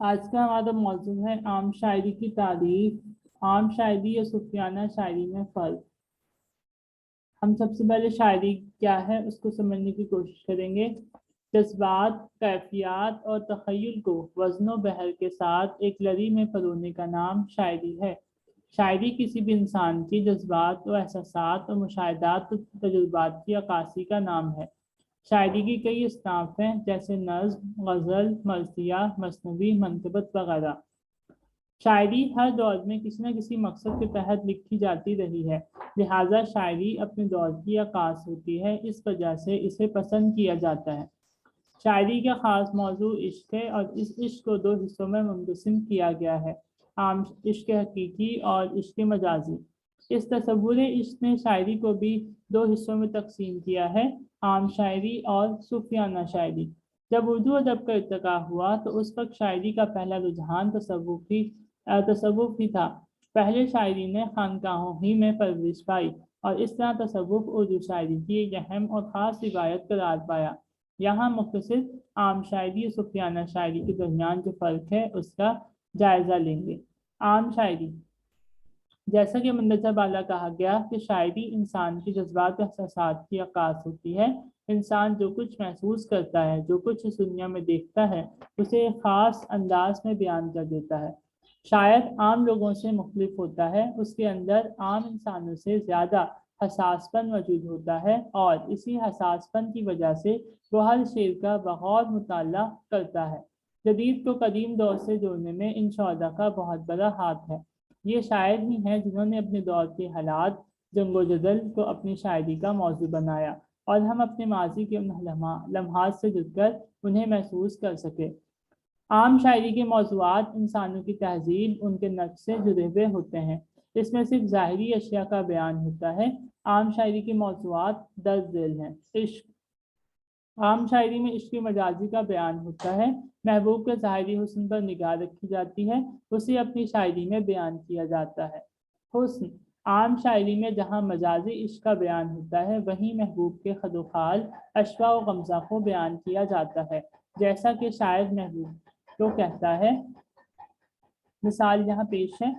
آج کا ہمارا موضوع ہے عام شاعری کی تعریف، عام شاعری اور صوفیانہ شاعری میں فرق۔ ہم سب سے پہلے شاعری کیا ہے اس کو سمجھنے کی کوشش کریں گے۔ جذبات، کیفیات اور تخیل کو وزن و بحر کے ساتھ ایک لڑی میں پرونے کا نام شاعری ہے۔ شاعری کسی بھی انسان کی جذبات و احساسات اور مشاہدات و تجربات کی عکاسی کا نام ہے۔ شاعری کی کئی اصناف ہیں جیسے نظم، غزل، مرثیہ، مثنوی، منقبت وغیرہ۔ شاعری ہر دور میں کسی نہ کسی مقصد کے تحت لکھی جاتی رہی ہے، لہٰذا شاعری اپنے دور کی عکاس ہوتی ہے، اس وجہ سے اسے پسند کیا جاتا ہے۔ شاعری کا خاص موضوع عشق ہے اور اس عشق کو دو حصوں میں منقسم کیا گیا ہے، عام عشق حقیقی اور عشق مجازی۔ اس تصور عشق نے شاعری کو بھی دو حصوں میں تقسیم کیا ہے، عام شاعری اور صوفیانہ شاعری۔ جب اردو ادب کا ارتقا ہوا تو اس وقت شاعری کا پہلا رجحان تصوف ہی تھا۔ پہلے شاعری نے خانقاہوں ہی میں پرورش پائی اور اس طرح تصوف اردو شاعری کی ایک اہم اور خاص روایت قرار پایا۔ یہاں مختصر عام شاعری اور صوفیانہ شاعری کے درمیان جو فرق ہے اس کا جائزہ لیں گے۔ عام شاعری، جیسا کہ مندرجہ بالا کہا گیا کہ شاعری انسان کی جذبات و احساسات کی عکاس ہوتی ہے۔ انسان جو کچھ محسوس کرتا ہے، جو کچھ اس دنیا میں دیکھتا ہے، اسے ایک خاص انداز میں بیان کر دیتا ہے۔ شاعر عام لوگوں سے مختلف ہوتا ہے، اس کے اندر عام انسانوں سے زیادہ حساس پن موجود ہوتا ہے اور اسی حساس پن کی وجہ سے وہ ہر شعر کا بغور مطالعہ کرتا ہے۔ جدید کو قدیم دور سے جوڑنے میں ان شعراء کا بہت بڑا ہاتھ ہے۔ یہ شاعر ہی ہیں جنہوں نے اپنے دور کے حالات، جنگ و جدل کو اپنی شاعری کا موضوع بنایا اور ہم اپنے ماضی کے ان لمحات سے جڑ کر انہیں محسوس کر سکے۔ عام شاعری کے موضوعات انسانوں کی تہذیب، ان کے نقش سے جڑے ہوئے ہوتے ہیں، اس میں صرف ظاہری اشیاء کا بیان ہوتا ہے۔ عام شاعری کے موضوعات درج ذیل ہیں۔ عشق، عام شاعری میں عشق مجازی کا بیان ہوتا ہے۔ محبوب کے ظاہری حسن پر نگاہ رکھی جاتی ہے، اسے اپنی شاعری میں بیان کیا جاتا ہے۔ حسن، عام شاعری میں جہاں مجازی عشق کا بیان ہوتا ہے وہیں محبوب کے خد و خال، اشوا و غمزہ کو بیان کیا جاتا ہے، جیسا کہ شاعر محبوب تو کہتا ہے۔ مثال یہاں پیش ہے۔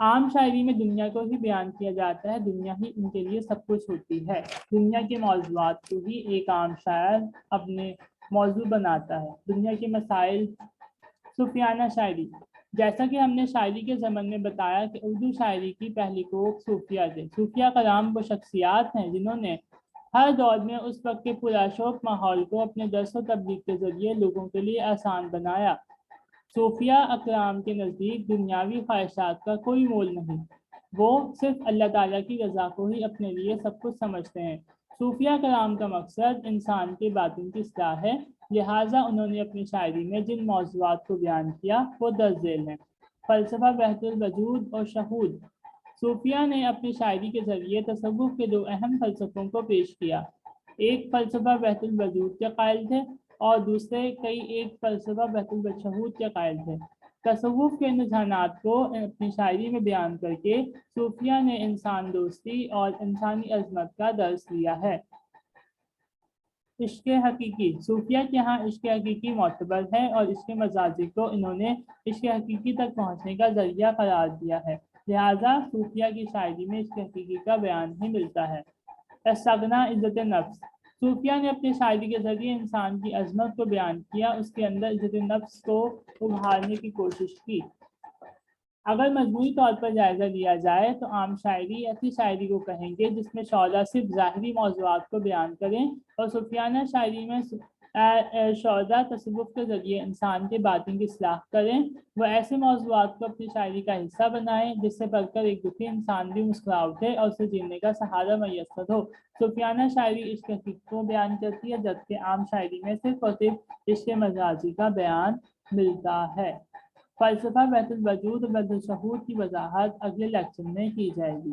عام شاعری میں دنیا کو ہی بیان کیا جاتا ہے، دنیا ہی ان کے لیے سب کچھ ہوتی ہے۔ دنیا کے موضوعات کو ہی ایک عام شاعر اپنے موضوع بناتا ہے، دنیا کے مسائل۔ صوفیانہ شاعری، جیسا کہ ہم نے شاعری کے ضمن میں بتایا کہ اردو شاعری کی پہلی کوک صوفیہ تھے۔ صوفیہ کرام وہ شخصیات ہیں جنہوں نے ہر دور میں اس وقت کے پراشوق ماحول کو اپنے درس و تبلیغ کے ذریعے لوگوں کے لیے آسان بنایا۔ صوفیہ اکرام کے نزدیک دنیاوی خواہشات کا کوئی مول نہیں، وہ صرف اللہ تعالیٰ کی رضا کو ہی اپنے لیے سب کچھ سمجھتے ہیں۔ صوفیہ کرام کا مقصد انسان کے باطن کی اصلاح ہے، لہٰذا انہوں نے اپنی شاعری میں جن موضوعات کو بیان کیا وہ درج ذیل ہیں۔ فلسفہ وحدت الوجود اور شہود، صوفیہ نے اپنی شاعری کے ذریعے تصوف کے دو اہم فلسفوں کو پیش کیا۔ ایک فلسفہ وحدت الوجود کے قائل تھے اور دوسرے ایک فلسفہ وحدت الشہود کے قائل تھے۔ تصوف کے رجحانات کو اپنی شاعری میں بیان کر کے صوفیہ نے انسان دوستی اور انسانی عظمت کا درس لیا ہے۔ عشق حقیقی، صوفیہ کے ہاں عشق حقیقی معتبر ہے اور عشق مجازی کو انہوں نے عشق حقیقی تک پہنچنے کا ذریعہ قرار دیا ہے، لہٰذا صوفیہ کی شاعری میں عشق حقیقی کا بیان ہی ملتا ہے۔ استغنا، عزت نفس، صوفیہ نے اپنی شاعری کے ذریعے انسان کی عظمت کو بیان کیا، اس کے اندر عزت نفس کو ابھارنے کی کوشش کی۔ اگر مجموعی طور پر جائزہ لیا جائے تو عام شاعری ایسی شاعری کو کہیں گے جس میں شعراء صرف ظاہری موضوعات کو بیان کریں، اور صوفیانہ شاعری میں شعراء تصوف کے ذریعے انسان کے باطن کی اصلاح کریں، وہ ایسے موضوعات کو اپنی شاعری کا حصہ بنائیں جس سے پڑھ کر ایک دکھی انسان بھی مسکرا اٹھے اور اسے جینے کا سہارا میسر ہو۔ صوفیانہ شاعری عشق حقیقی کو بیان کرتی ہے، جبکہ عام شاعری میں صرف اور صرف عشق مجازی کا بیان ملتا ہے۔ فلسفہ وحدت الوجود اور وحدت الشہود کی وضاحت اگلے لیکچر میں کی جائے گی۔